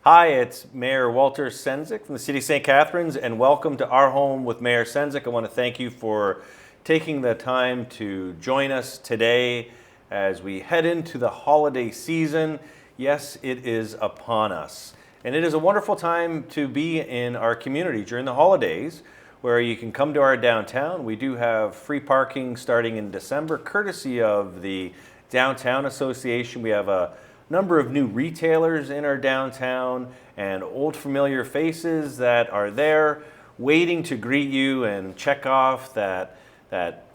Hi, it's Mayor Walter Sendzik from the City of St. Catharines, and welcome to Our Home with Mayor Sendzik. I want to thank you for taking the time to join us today as we head into the holiday season. Yes, it is upon us. And it is a wonderful time to be in our community during the holidays, where you can come to our downtown. We do have free parking starting in December, courtesy of the Downtown Association. We have a number of new retailers in our downtown and old familiar faces that are there waiting to greet you and check off that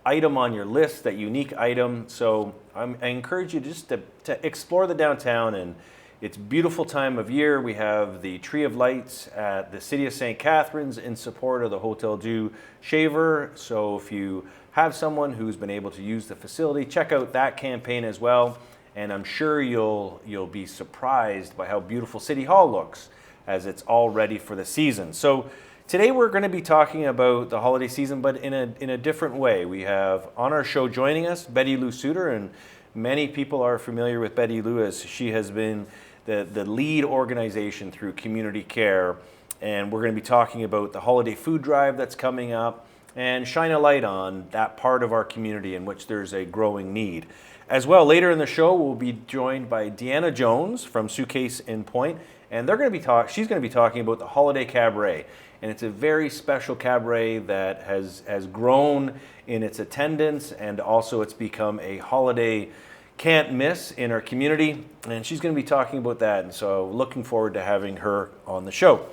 item on your list, that unique item. So I encourage you just to explore the downtown, and it's a beautiful time of year. We have the Tree of Lights at the City of St. Catharines in support of the Hotel Dieu Shaver. So if you have someone who's been able to use the facility, check out that campaign as well. And I'm sure you'll be surprised by how beautiful City Hall looks as it's all ready for the season. So today we're going to be talking about the holiday season, but in a different way. We have on our show joining us Betty-Lou Souter, and many people are familiar with Betty-Lou as she has been the lead organization through community care. And we're going to be talking about the holiday food drive that's coming up and shine a light on that part of our community in which there's a growing need. As well, later in the show, we'll be joined by Deanna Jones from Suitcase in Point, and she's going to be talking about the Holiday Cabaret. And it's a very special cabaret that has grown in its attendance, and also it's become a holiday can't miss in our community. And she's going to be talking about that, and so looking forward to having her on the show.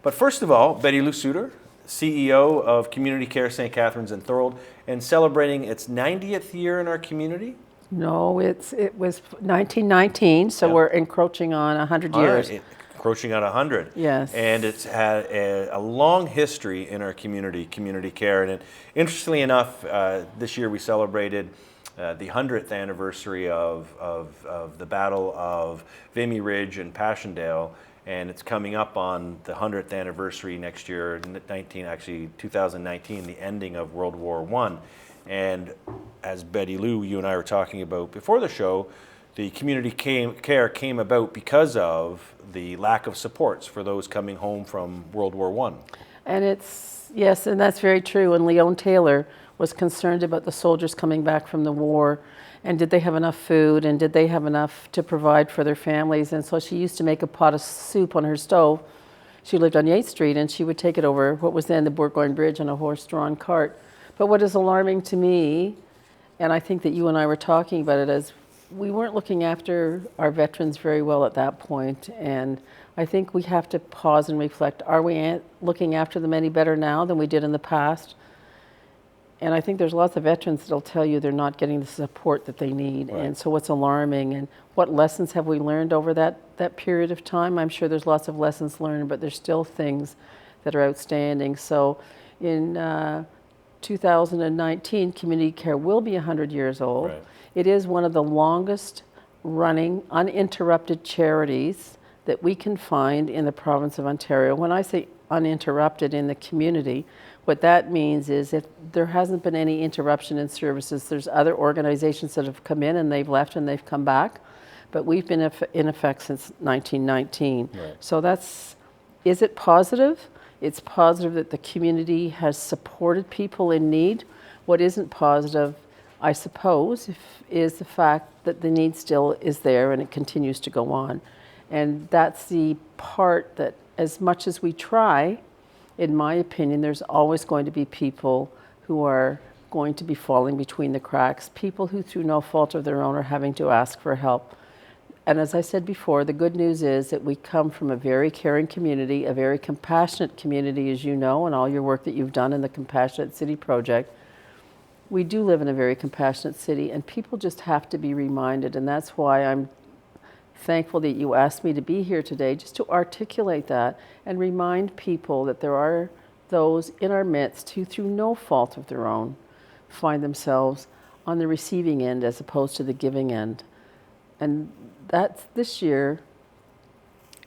But first of all, Betty-Lou Souter, CEO of Community Care St. Catharines and Thorold, and celebrating its 90th year in our community. No, it was 1919, so we're encroaching on 100 years. Encroaching on 100. Yes. And it's had a long history in our community care. And interestingly enough, this year we celebrated the 100th anniversary of the Battle of Vimy Ridge and Passchendaele. And it's coming up on the 100th anniversary next year, 2019, the ending of World War I. And as Betty-Lou, you and I were talking about before the show, the community care came about because of the lack of supports for those coming home from World War I. And yes, and that's very true. And Leon Taylor was concerned about the soldiers coming back from the war, and did they have enough food, and did they have enough to provide for their families? And so she used to make a pot of soup on her stove. She lived on Yates Street, and she would take it over what was then the Bourgogne Bridge on a horse-drawn cart. But what is alarming to me, and I think that you and I were talking about it, is we weren't looking after our veterans very well at that point. And I think we have to pause and reflect. Are we looking after them any better now than we did in the past? And I think there's lots of veterans that'll tell you they're not getting the support that they need. Right. And so what's alarming, and what lessons have we learned over that period of time? I'm sure there's lots of lessons learned, but there's still things that are outstanding. So in 2019, community care will be 100 years old. Right. It is one of the longest running uninterrupted charities that we can find in the province of Ontario. When I say uninterrupted in the community, what that means is if there hasn't been any interruption in services, there's other organizations that have come in and they've left and they've come back, but we've been in effect since 1919. Right. So is it positive? It's positive that the community has supported people in need. What isn't positive, I suppose, is the fact that the need still is there and it continues to go on. And that's the part that, as much as we try, in my opinion, there's always going to be people who are going to be falling between the cracks, people who through no fault of their own are having to ask for help. And as I said before, the good news is that we come from a very caring community, a very compassionate community, as you know, and all your work that you've done in the Compassionate City Project. We do live in a very compassionate city, and people just have to be reminded, and that's why I'm thankful that you asked me to be here today, just to articulate that and remind people that there are those in our midst who, through no fault of their own, find themselves on the receiving end as opposed to the giving end. And this year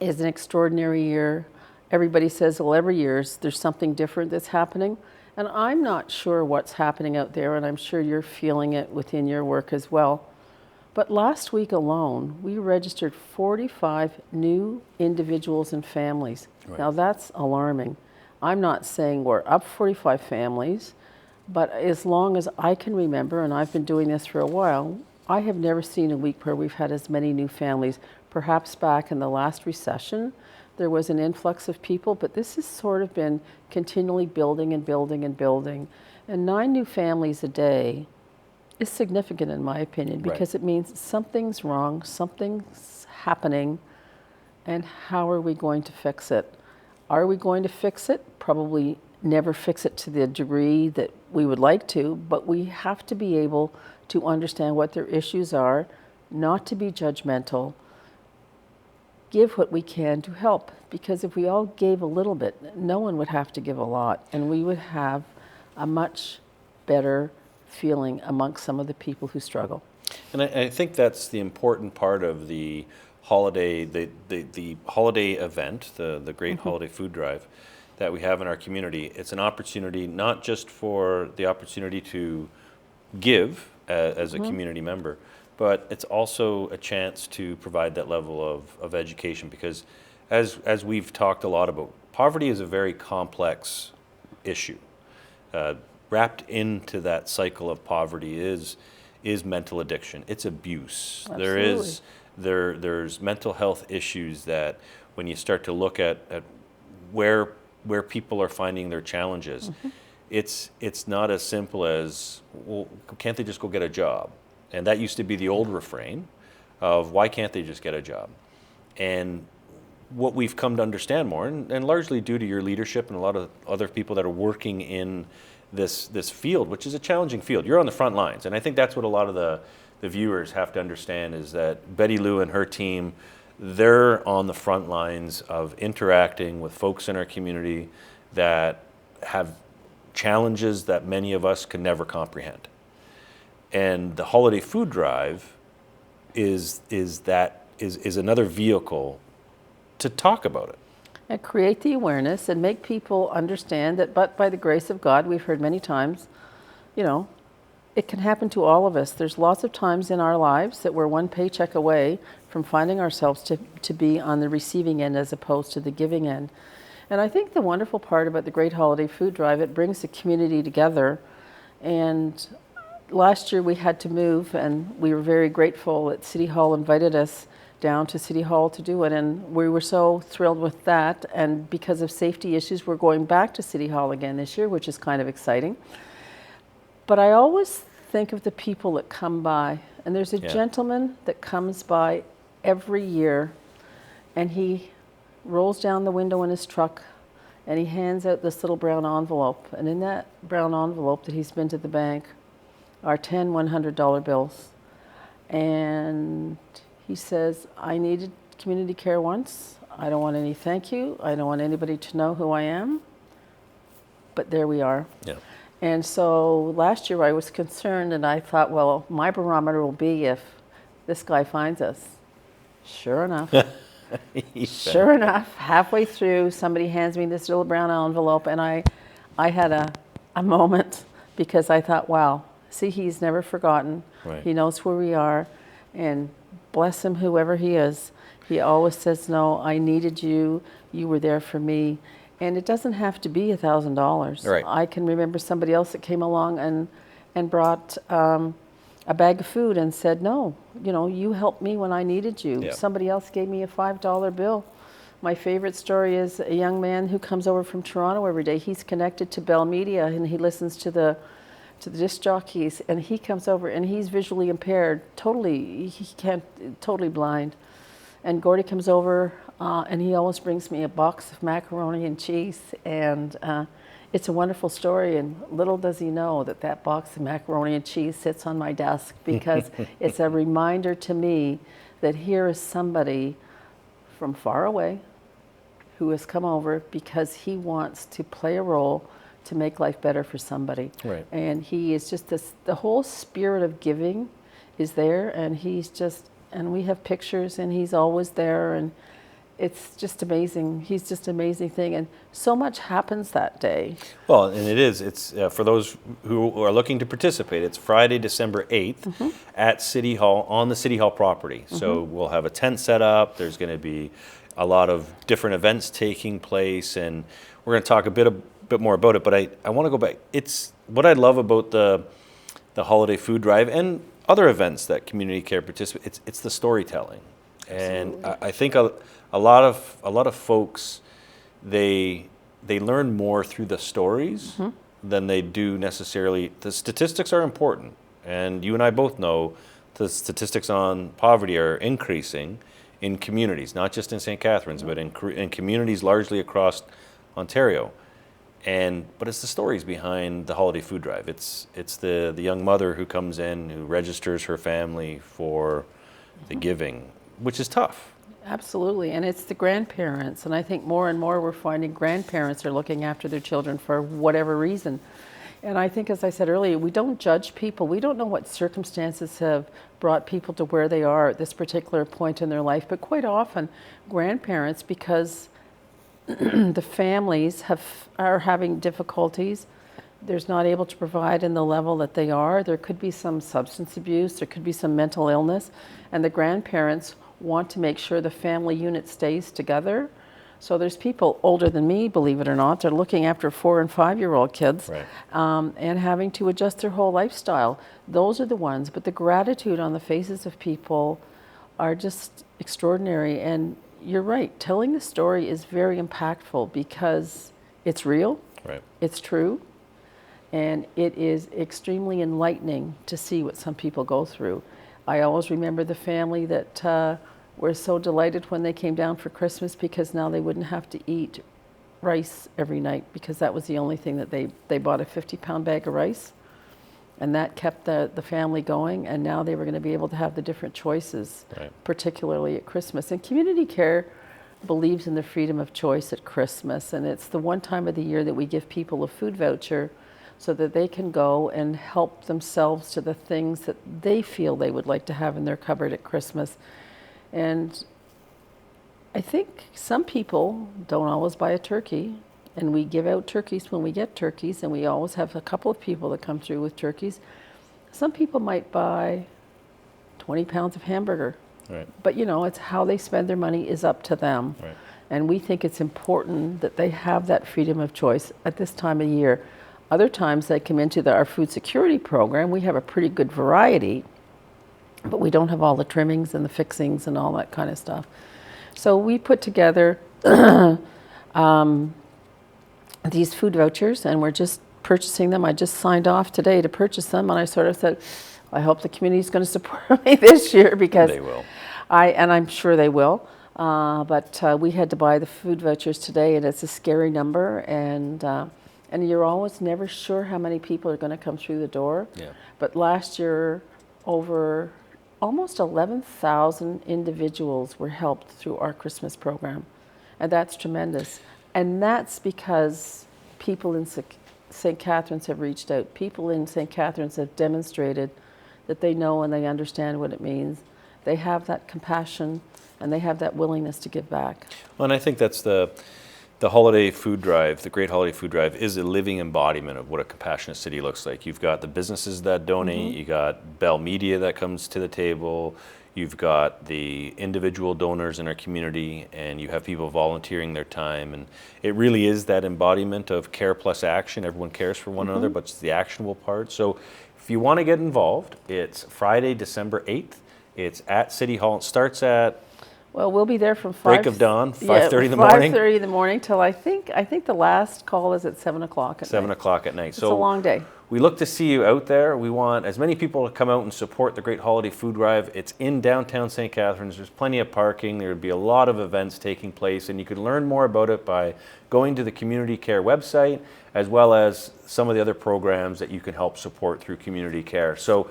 is an extraordinary year. Everybody says, well, every year there's something different that's happening. And I'm not sure what's happening out there, and I'm sure you're feeling it within your work as well. But last week alone, we registered 45 new individuals and families. Right. Now that's alarming. I'm not saying we're up 45 families, but as long as I can remember, and I've been doing this for a while, I have never seen a week where we've had as many new families. Perhaps back in the last recession, there was an influx of people, but this has sort of been continually building and building and building. And 9 new families a day is significant in my opinion, because it means something's wrong, something's happening, and how are we going to fix it? Are we going to fix it? Probably never fix it to the degree that we would like to, but we have to be able to understand what their issues are, not to be judgmental, give what we can to help. Because if we all gave a little bit, no one would have to give a lot, and we would have a much better feeling amongst some of the people who struggle. And I think that's the important part of the holiday, the holiday event, the Great Holiday Food Drive that we have in our community. It's an opportunity not just for the opportunity to give as a community member, but it's also a chance to provide that level of education, because as we've talked a lot about, poverty is a very complex issue. Wrapped into that cycle of poverty is mental addiction. It's abuse. Absolutely. There's mental health issues that when you start to look at where people are finding their challenges, it's not as simple as, well, can't they just go get a job? And that used to be the old refrain of, why can't they just get a job? And what we've come to understand more, and largely due to your leadership and a lot of other people that are working in this field, which is a challenging field. You're on the front lines, and I think that's what a lot of the viewers have to understand, is that Betty-Lou and her team, they're on the front lines of interacting with folks in our community that have challenges that many of us could never comprehend. And the holiday food drive is another vehicle to talk about it. And create the awareness and make people understand that, but by the grace of God, we've heard many times, it can happen to all of us. There's lots of times in our lives that we're one paycheck away from finding ourselves to be on the receiving end as opposed to the giving end. And I think the wonderful part about the Great Holiday Food Drive, it brings the community together. And last year we had to move, and we were very grateful that City Hall invited us down to City Hall to do it, and we were so thrilled with that. And because of safety issues, we're going back to City Hall again this year, which is kind of exciting. But I always think of the people that come by, and there's a gentleman that comes by every year, and he rolls down the window in his truck and he hands out this little brown envelope, and in that brown envelope that he's been to the bank are 10 $100 bills. And he says, I needed community care once. I don't want any thank you. I don't want anybody to know who I am. But there we are. Yeah. And so last year I was concerned, and I thought, well, my barometer will be if this guy finds us. Sure enough. Sure enough, halfway through, somebody hands me this little brown envelope, and I had a moment, because I thought, wow, see, he's never forgotten. Right. He knows where we are, and bless him, whoever he is. He always says, no, I needed you. You were there for me. And it doesn't have to be $1,000. Right. I can remember somebody else that came along and brought a bag of food and said, no, you helped me when I needed you. Yeah. Somebody else gave me a $5 bill. My favorite story is a young man who comes over from Toronto every day. He's connected to Bell Media, and he listens to the disc jockeys, and he comes over, and he's visually impaired, totally blind. And Gordy comes over, and he always brings me a box of macaroni and cheese, and it's a wonderful story. And little does he know that box of macaroni and cheese sits on my desk, because it's a reminder to me that here is somebody from far away who has come over because he wants to play a role to make life better for somebody. Right. And he is just the whole spirit of giving is there, and and we have pictures, and he's always there, and it's just amazing. He's just an amazing thing, and so much happens that day. Well, and it's for those who are looking to participate, it's Friday, December 8th at City Hall, on the City Hall property. So we'll have a tent set up. There's going to be a lot of different events taking place, and we're going to talk a bit more about it. But I want to go back. It's what I love about the holiday food drive and other events that community care participate. It's the storytelling, and I think a lot of folks they learn more through the stories than they do necessarily. The statistics are important, and you and I both know the statistics on poverty are increasing in communities, not just in St. Catharines, but in communities largely across Ontario. But it's the stories behind the holiday food drive. It's the young mother who comes in, who registers her family for the giving, which is tough. Absolutely, and it's the grandparents, and I think more and more we're finding grandparents are looking after their children for whatever reason. And I think, as I said earlier, we don't judge people. We don't know what circumstances have brought people to where they are at this particular point in their life, but quite often grandparents, because the families are having difficulties, there's not able to provide in the level that they are. There could be some substance abuse, there could be some mental illness, and the grandparents want to make sure the family unit stays together. So there's people older than me, believe it or not, they're looking after 4 and 5-year-old kids, Right. And having to adjust their whole lifestyle. Those are the ones, but the gratitude on the faces of people are just extraordinary. And you're right, telling the story is very impactful because it's real, Right. it's true, and it is extremely enlightening to see what some people go through. I always remember the family that were so delighted when they came down for Christmas because now they wouldn't have to eat rice every night, because that was the only thing that they bought a 50-pound bag of rice, and that kept the family going, and now they were going to be able to have the different choices, Right. particularly at Christmas. And community care believes in the freedom of choice at Christmas, and it's the one time of the year that we give people a food voucher so that they can go and help themselves to the things that they feel they would like to have in their cupboard at Christmas. And I think some people don't always buy a turkey, and we give out turkeys when we get turkeys, and we always have a couple of people that come through with turkeys. Some people might buy 20 pounds of hamburger, Right. but it's how they spend their money is up to them. Right. And we think it's important that they have that freedom of choice at this time of year. Other times they come into our food security program, we have a pretty good variety, but we don't have all the trimmings and the fixings and all that kind of stuff. So we put together these food vouchers, and we're just purchasing them. I just signed off today to purchase them, and I sort of said, I hope the community is going to support me this year, because They will. and I'm sure they will. But we had to buy the food vouchers today, and it's a scary number, and you're always never sure how many people are going to come through the door. Yeah. But last year, over almost 11,000 individuals were helped through our Christmas program, and that's tremendous. And that's because people in St. Catharines have reached out. People in St. Catharines have demonstrated that they know and they understand what it means. They have that compassion, and they have that willingness to give back. Well, and I think that's the holiday food drive, the Great Holiday Food Drive, is a living embodiment of what a compassionate city looks like. You've got the businesses that donate, you got Bell Media that comes to the table, you've got the individual donors in our community, and you have people volunteering their time. And it really is that embodiment of care plus action. Everyone cares for one another, but it's the actionable part. So if you want to get involved, it's Friday, December 8th. It's at City Hall. It starts at Well, we'll be there from break of dawn, 5:30 in the morning. 5:30 in the morning till I think the last call is at 7 o'clock at 7 night. o'clock at night. It's a long day. We look to see you out there. We want as many people to come out and support the Great Holiday Food Drive. It's in downtown St. Catharines. There's plenty of parking. There would be a lot of events taking place, and you could learn more about it by going to the Community Care website, as well as some of the other programs that you can help support through Community Care. So,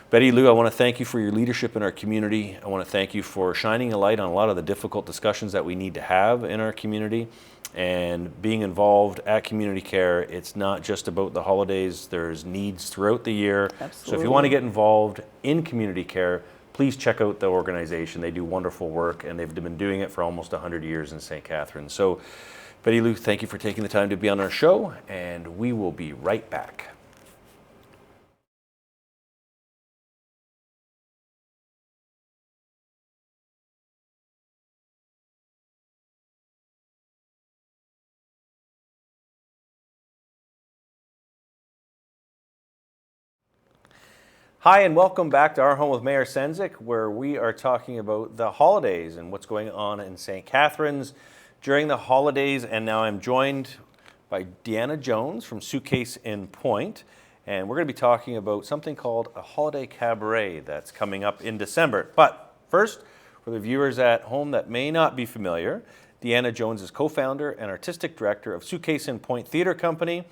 Betty-Lou, I want to thank you for your leadership in our community. I want to thank you for shining a light on a lot of the difficult discussions that we need to have in our community. And being involved at Community Care, it's not just about the holidays. There's needs throughout the year. Absolutely. So if you want to get involved in Community Care, please check out the organization. They do wonderful work, and they've been doing it for almost 100 years in St. Catharines. So, Betty-Lou, thank you for taking the time to be on our show, and we will be right back. Hi, and welcome back to Our Home with Mayor Sendzik, where we are talking about the holidays and what's going on in St. Catharines during the holidays. And now I'm joined by Deanna Jones from Suitcase in Point, and we're going to be talking about something called a holiday cabaret that's coming up in December. But first, for the viewers at home that may not be familiar, Deanna Jones is co-founder and artistic director of Suitcase in Point Theatre Company,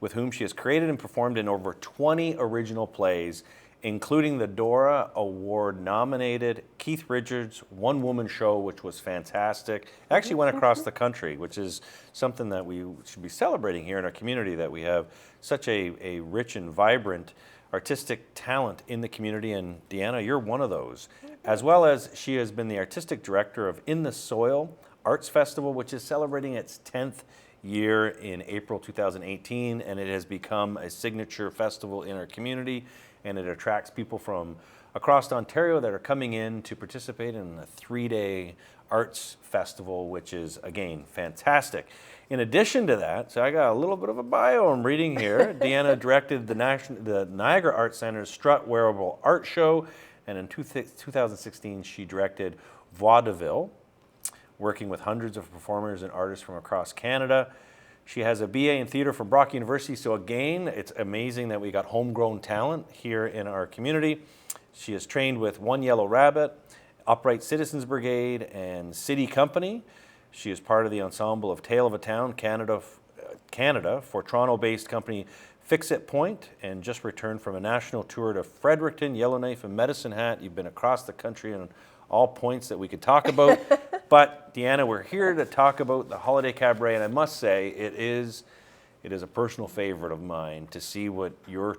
with whom she has created and performed in over 20 original plays, including the Dora Award-nominated Keith Richards one-woman show, which was fantastic. It actually went across the country, which is something that we should be celebrating here in our community, that we have such a rich and vibrant artistic talent in the community, and Deanna, you're one of those. As well as she has been the artistic director of In the Soil Arts Festival, which is celebrating its 10th year in April 2018, and it has become a signature festival in our community, and it attracts people from across Ontario that are coming in to participate in a 3-day arts festival, which is, again, fantastic. In addition to that, so I got a little bit of a bio I'm reading here. Deanna directed the Niagara Arts Centre's Strut Wearable Art Show, and in 2016 she directed Vaudeville, working with hundreds of performers and artists from across Canada. She has a BA in theater from Brock University, so again, it's amazing that we got homegrown talent here in our community. She is trained with One Yellow Rabbit, Upright Citizens Brigade, and City Company. She is part of the ensemble of Tale of a Town, Canada for Toronto-based company Fix It Point, and just returned from a national tour to Fredericton, Yellowknife, and Medicine Hat. You've been across the country on all points that we could talk about. But Deanna, we're here to talk about the Holiday Cabaret, and I must say it is a personal favorite of mine to see what your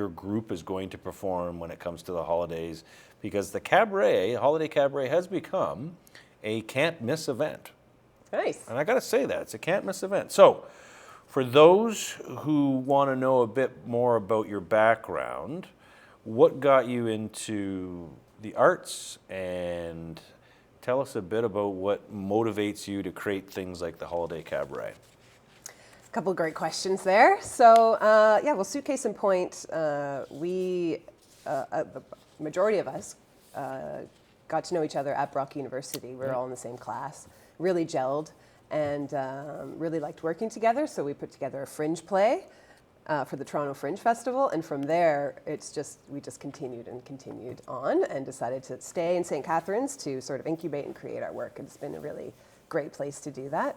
group is going to perform when it comes to the holidays, because the Holiday Cabaret has become a can't miss event. Nice. And I got to say that it's a can't miss event. So, for those who want to know a bit more about your background, what got you into the arts, and tell us a bit about what motivates you to create things like the Holiday Cabaret. A couple of great questions there. So, Suitcase in Point, the majority of us got to know each other at Brock University. We were all in the same class, really gelled, and really liked working together. So we put together a fringe play for the Toronto Fringe Festival, and from there, we just continued on, and decided to stay in St. Catharines to sort of incubate and create our work. It's been a really great place to do that.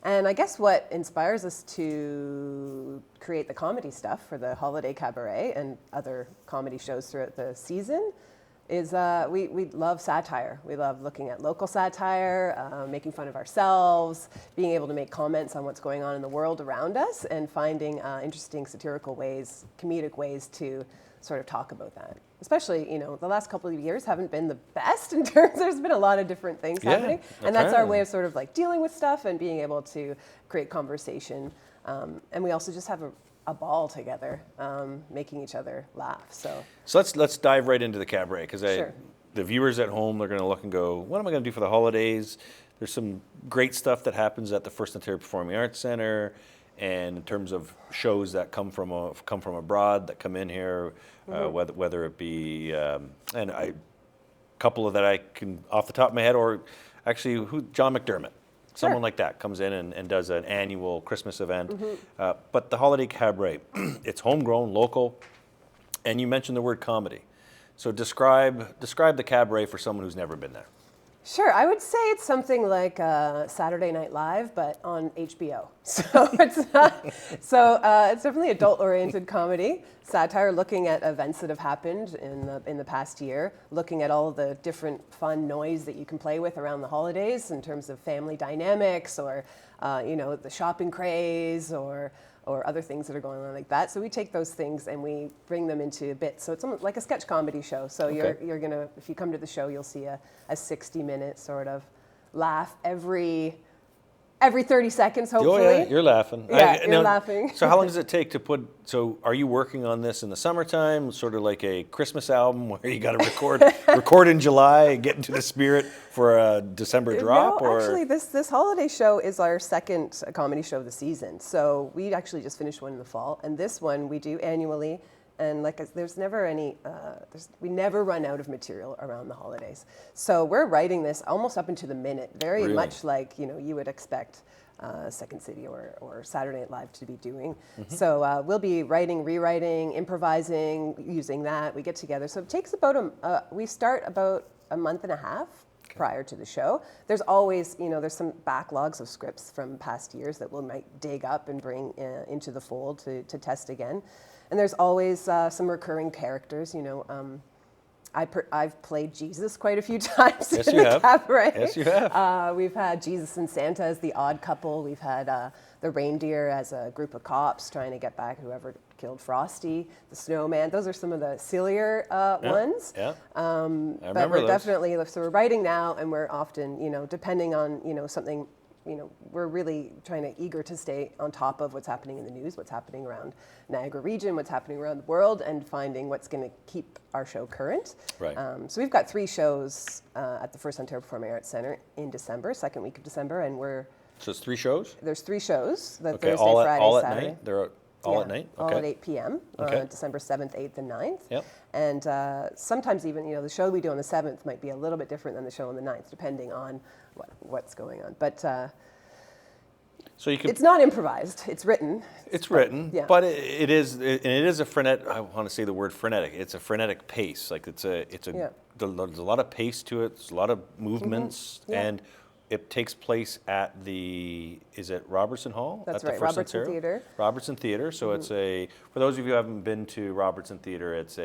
And I guess what inspires us to create the comedy stuff for the Holiday Cabaret and other comedy shows throughout the season is we love satire. We love looking at local satire, making fun of ourselves, being able to make comments on what's going on in the world around us, and finding interesting satirical ways, comedic ways to sort of talk about that. Especially, the last couple of years haven't been the best in terms, there's been a lot of different things happening. And that's our way of sort of like dealing with stuff and being able to create conversation. And we also just have a ball together, making each other laugh. So let's dive right into the cabaret, because Sure. the viewers at home, they're going to look and go, what am I going to do for the holidays? There's some great stuff that happens at the FirstOntario Performing Arts Centre, and in terms of shows that come from abroad that come in here, whether it be a couple of that I can off the top of my head, or actually John McDermott. Someone like that comes in and does an annual Christmas event. But the Holiday Cabaret, it's homegrown, local, and you mentioned the word comedy. So describe the cabaret for someone who's never been there. Sure, I would say it's something like Saturday Night Live, but on HBO. So it's definitely adult-oriented comedy, satire, looking at events that have happened in the past year, looking at all the different fun noise that you can play with around the holidays in terms of family dynamics, or the shopping craze, or or other things that are going on like that. So we take those things and we bring them into bits. So it's almost like a sketch comedy show. So you're gonna, if you come to the show, you'll see a 60-minute sort of laugh every 30 seconds, hopefully. Oh, yeah, you're laughing. Yeah, you're laughing. So how long does it take to put, so are you working on this in the summertime, sort of like a Christmas album where you got to record in July, get into the spirit for a December drop? No, actually, this holiday show is our second comedy show of the season. So we actually just finished one in the fall, and this one we do annually. And there's never any, we never run out of material around the holidays. So we're writing this almost up into the minute, very Really? much like, you would expect Second City or Saturday Night Live to be doing. So we'll be writing, rewriting, improvising, using that. We get together. So it takes about, we start about a month and a half prior to the show. There's always, there's some backlogs of scripts from past years that we might dig up and bring into the fold to test again. And there's always some recurring characters. I've played Jesus quite a few times Yes, in you the have. Cabaret. Yes, you have. We've had Jesus and Santa as the odd couple. We've had the reindeer as a group of cops trying to get back whoever killed Frosty. The snowman. Those are some of the sillier ones. Yeah. I remember but we're those. definitely, so we're writing now, and we're often, depending on, something, we're really eager to stay on top of what's happening in the news, what's happening around Niagara region, what's happening around the world, and finding what's going to keep our show current. Right. So we've got 3 shows at the FirstOntario Performing Arts Centre in December, second week of December, and So it's 3 shows? there's 3 shows, the Okay, Thursday, all Friday, at Saturday. night? They're all at night? All Okay. at 8 p.m. Okay. December 7th, 8th, and 9th. Yep. And sometimes even, the show we do on the 7th might be a little bit different than the show on the 9th, depending on what's going on. But So you can. it's not improvised. It's written. It's written, yeah. but it is a frenetic. I want to say the word frenetic. It's a frenetic pace. Like Yeah. There's a lot of pace to it. There's a lot of movements, Yeah. and it takes place at is it Robertson Hall? That's at right, the First Robertson Ontario? Theatre. Robertson Theatre. So it's for those of you who haven't been to Robertson Theatre, it's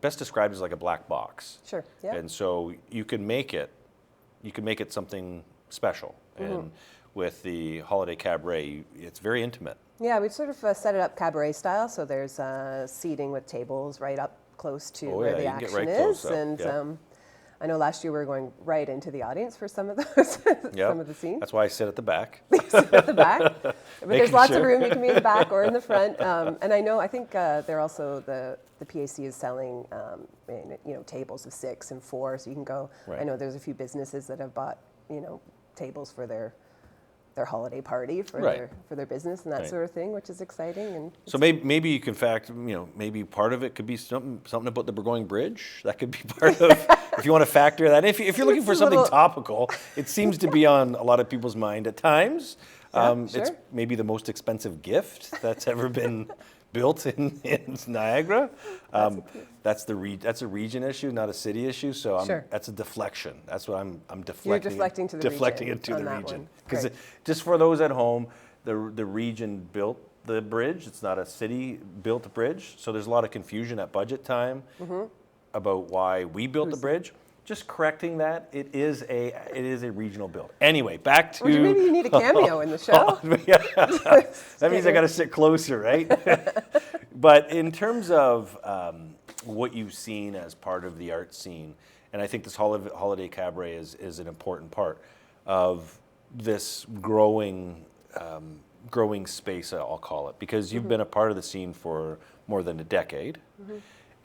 best described as like a black box. Sure. Yeah. And so you can make it something special. And with the Holiday Cabaret, it's very intimate. Yeah, we sort of set it up cabaret style. So there's seating with tables right up close to where the you can get action right is, close up, and yeah. I know last year we were going right into the audience for some of those, Yep. some of the scenes. That's why I sit at the back. At the back. But there's Making lots of sure. room. You can be in the back or in the front. And I think they're also, the PAC is selling, tables of 6 and 4. So you can go, Right. I know there's a few businesses that have bought, tables for their holiday party, for Right. their business and that Right. sort of thing, which is exciting. And So maybe you can maybe part of it could be something about the Burgoyne Bridge. That could be part of, if you want to factor that. If you're looking for It's a something little- topical, it seems to be on a lot of people's mind at times. Yeah, It's sure. maybe the most expensive gift that's ever been built in Niagara. That's a region issue, not a city issue. So Sure. that's a deflection. That's what I'm deflecting. You're deflecting to the deflecting region it to on the that region one. because Great. just for those at home, the region built the bridge. It's not a city-built bridge, so there's a lot of confusion at budget time about why we built the bridge. Just correcting that, it is a regional build. Anyway, back to. Well, maybe you need a cameo in the show. That means I got to sit closer, right? But in terms of what you've seen as part of the art scene, and I think this Holiday Cabaret is an important part of this growing space, I'll call it, because you've been a part of the scene for more than a decade.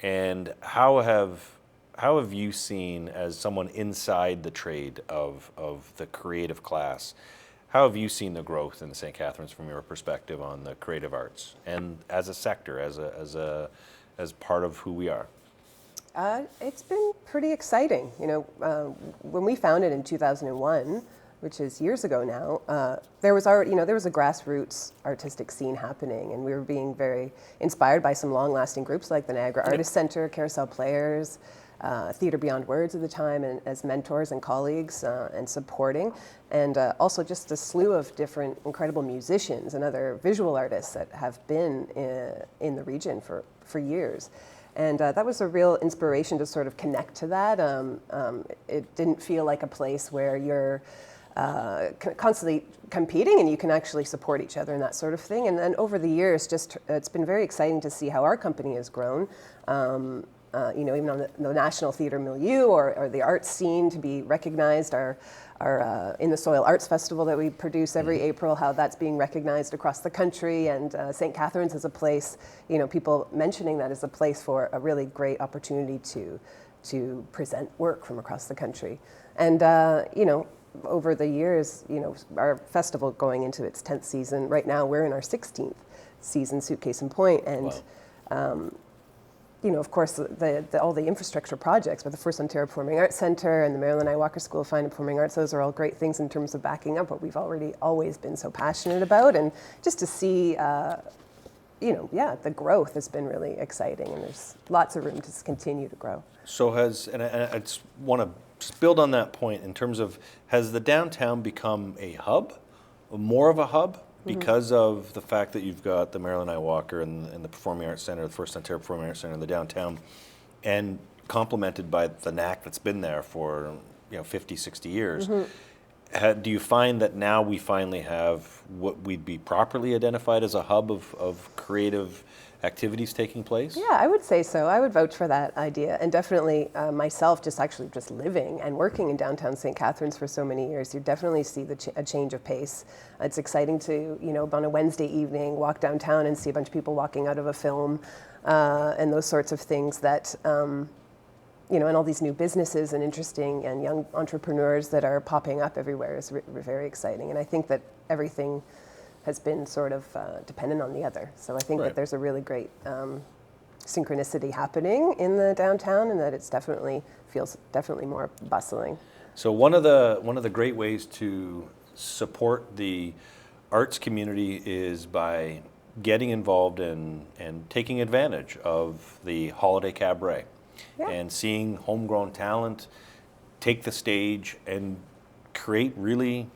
And how have you seen, as someone inside the trade of the creative class, how have you seen the growth in the St. Catharines from your perspective on the creative arts and as a sector, as part of who we are? It's been pretty exciting. When we founded in 2001, which is years ago now, there was a grassroots artistic scene happening, and we were being very inspired by some long-lasting groups like the Niagara Artist Centre, Carousel Players, Theatre Beyond Words at the time, and as mentors and colleagues and supporting, and also just a slew of different incredible musicians and other visual artists that have been in the region for years. And that was a real inspiration to sort of connect to that. It didn't feel like a place where you're constantly competing, and you can actually support each other and that sort of thing. And then over the years, it's been very exciting to see how our company has grown. Even on the national theatre milieu or the arts scene, to be recognized, our In the Soil Arts Festival that we produce every April, how that's being recognized across the country, and St. Catharines is a place, people mentioning that as a place for a really great opportunity to present work from across the country. And over the years, our festival going into its 10th season, right now we're in our 16th season, Suitcase and Point, and Wow. Of course, all the infrastructure projects with the FirstOntario Performing Arts Centre and the Marilyn I. Walker School of Fine and Performing Arts, those are all great things in terms of backing up what we've always been so passionate about. And just to see, the growth has been really exciting, and there's lots of room to continue to grow. So I just want to build on that point in terms of, has the downtown become a hub, more of a hub? Because of the fact that you've got the Marilyn I. Walker and the Performing Arts Centre, the FirstOntario Performing Arts Centre in the downtown, and complemented by the knack that's been there for 50, 60 years. Do you find that now we finally have what we'd be properly identified as a hub of creative activities taking place? Yeah, I would say so. I would vouch for that idea. And definitely myself, just living and working in downtown St. Catharines for so many years, you definitely see a change of pace. It's exciting to, on a Wednesday evening, walk downtown and see a bunch of people walking out of a film and those sorts of things that, and all these new businesses and interesting and young entrepreneurs that are popping up everywhere is very exciting. And I think that everything has been sort of dependent on the other. So I think that there's a really great synchronicity happening in the downtown, and that it's feels definitely more bustling. So one of the great ways to support the arts community is by getting involved and taking advantage of the Holiday Cabaret, and seeing homegrown talent take the stage and create really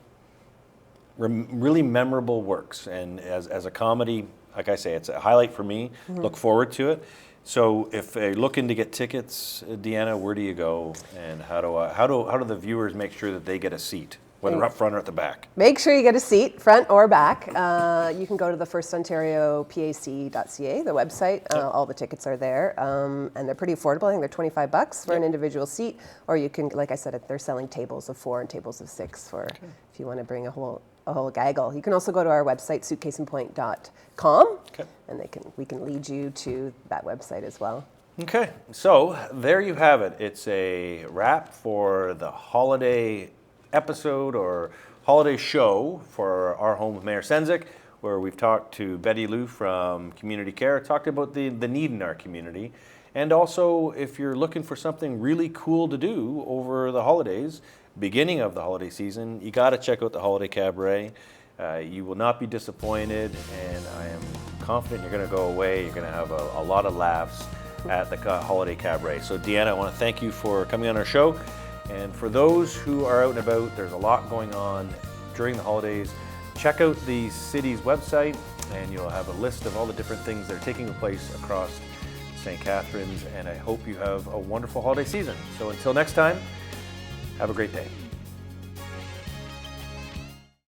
memorable works. And as a comedy, like I say, it's a highlight for me. Look forward to it. So if they're looking to get tickets, Deanna, where do you go, and how do the viewers make sure that they get a seat, whether up front or at the back? Make sure you get a seat, front or back. You can go to the FirstOntarioPAC.ca, the website. All the tickets are there, and they're pretty affordable. I think they're $25 for an individual seat, or you can, like I said, they're selling tables of 4 and tables of 6 for if you want to bring a whole gaggle. You can also go to our website, suitcaseandpoint.com, and we can lead you to that website as well. Okay, so there you have it. It's a wrap for the holiday episode or holiday show for Our Home with Mayor Sendzik, where we've talked to Betty-Lou from Community Care, talked about the need in our community, and also if you're looking for something really cool to do over the holidays, beginning of the holiday season, you got to check out the Holiday Cabaret. You will not be disappointed, and I am confident you're going to go away. You're going to have a lot of laughs at the Holiday Cabaret. So Deanna, I want to thank you for coming on our show. And for those who are out and about, there's a lot going on during the holidays. Check out the city's website, and you'll have a list of all the different things that are taking place across St. Catharines. And I hope you have a wonderful holiday season. So until next time, have a great day.